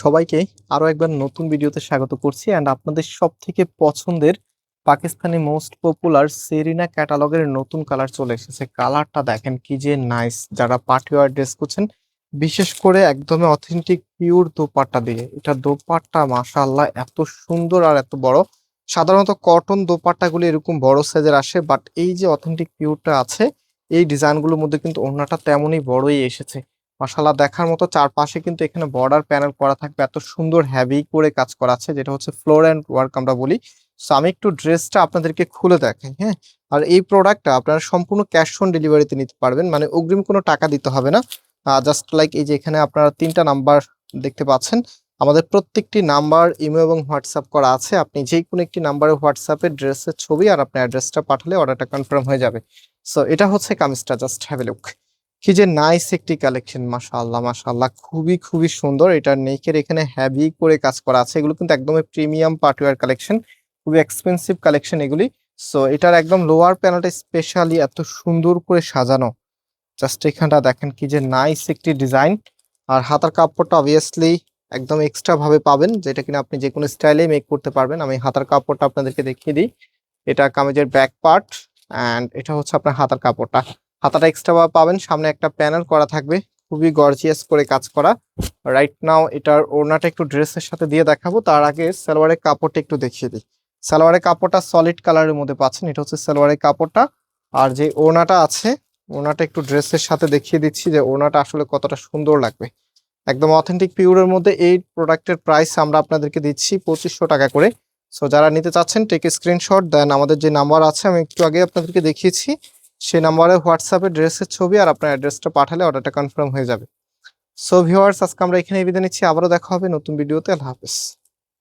সবাইকে আরো একবার নতুন ভিডিওতে স্বাগত করছি এন্ড আপনাদের সবথেকে পছন্দের পাকিস্তানি মোস্ট পপুলার সেরিনা ক্যাটালগের নতুন কালার চলে এসেছে। কালারটা দেখেন কি যে নাইস। যারা পার্টি ওয়্যার ড্রেস করছেন, বিশেষ করে একদমই অথেন্টিক পিওর দোপাট্টা দিয়ে, এটা দোপাট্টা মাশাআল্লাহ এত সুন্দর আর এত বড়। সাধারণত কটন দোপাট্টাগুলো এরকম বড় সাইজের আসে, বাট এই যে অথেন্টিক পিওরটা আছে এই ডিজাইনগুলোর মধ্যে কিন্তু ওড়নাটা তেমনই বড়ই এসেছে। মাশাআল্লাহ দেখার মতো। চারপাশে কিন্তু এখানে বর্ডার প্যানেল করা থাকবে, এত সুন্দর হেভি করে কাজ করা আছে, যেটা হচ্ছে ফ্লোর অ্যান্ড ওয়ার্ক আমরা বলি। সো আমি একটু ড্রেসটা আপনাদেরকে খুলে দেখাই, হ্যাঁ। আর এই প্রোডাক্টটা আপনারা সম্পূর্ণ ক্যাশ অন ডেলিভারিতে নিতে পারবেন, মানে অগ্রিম কোনো টাকা দিতে হবে না। জাস্ট লাইক এই যে এখানে আপনারা 3টা নাম্বার দেখতে পাচ্ছেন, আমাদের প্রত্যেকটি নাম্বার ইমো এবং হোয়াটসঅ্যাপ করা আছে। আপনি যে কোনো একটি নাম্বারে হোয়াটসঅ্যাপে ড্রেসের ছবি আর আপনার অ্যাড্রেসটা পাঠালে অর্ডারটা কনফার্ম হয়ে যাবে। সো এটা হচ্ছে কামিজটা, জাস্ট হ্যাভ এ লুক। কি যে নাইস একটি কালেকশন, মাশাআল্লাহ মাশাআল্লাহ, খুবই খুবই সুন্দর। এটার নেকের এখানে হেভি করে কাজ করা আছে। এগুলো কিন্তু একদমই প্রিমিয়াম পার্টিওয়ার কালেকশন, খুবই এক্সপেন্সিভ কালেকশন এগুলি। সো এটার একদম লোয়ার প্যানেলটা স্পেশালি এত সুন্দর করে সাজানো। জাস্ট এখানটা দেখেন কি যে নাইস একটি ডিজাইন। আর হাতার কাপড়টা অবভিয়াসলি একদম এক্সট্রা ভাবে পাবেন, যেটা কিনা আপনি যে কোনো স্টাইলে মেক করতে পারবেন। আমি হাতার কাপড়টা আপনাদেরকে দেখিয়ে দিই। এটা কামিজের ব্যাক পার্ট অ্যান্ড এটা হচ্ছে আপনার হাতার কাপড়টা। হাতাটা এক্সট্রা পাবেন, সামনে একটা প্যানেল করা থাকবে, খুবই গর্জিয়াস করে কাজ করা। রাইট নাও এটার ওড়নাটা একটু ড্রেসের সাথে দিয়ে দেখাবো, তার আগে সালোয়ারের কাপড়টা একটু দেখিয়ে দিই। সালোয়ারের কাপড়টা সলিড কালারের মধ্যে পাচ্ছেন, এটা হচ্ছে সালোয়ারের কাপড়টা। আর যে ওড়নাটা আছে, ওড়নাটা একটু ড্রেসের সাথে দেখিয়ে দিচ্ছি যে ওড়নাটা আসলে কতটা সুন্দর লাগবে। একদম অথেন্টিক পিওরের মধ্যে এই প্রোডাক্টের প্রাইস আমরা আপনাদেরকে দিচ্ছি 2500 টাকা করে। সো যারা নিতে চাচ্ছেন টেক স্ক্রিনশট দেন, আমাদের যে নাম্বার আছে আমি একটু আগে আপনাদেরকে দেখিয়েছি, সেই নাম্বারে হোয়াটসঅ্যাপে ড্রেসের ছবি আর আপনার অ্যাড্রেসটা পাঠালে অর্ডারটা কনফার্ম হয়ে যাবে। সো ভিউয়ার্স, আজকে আমরা এখানে বিদায় নিচ্ছি, আবারও দেখা হবে নতুন ভিডিওতে। আল্লাহ হাফেজ।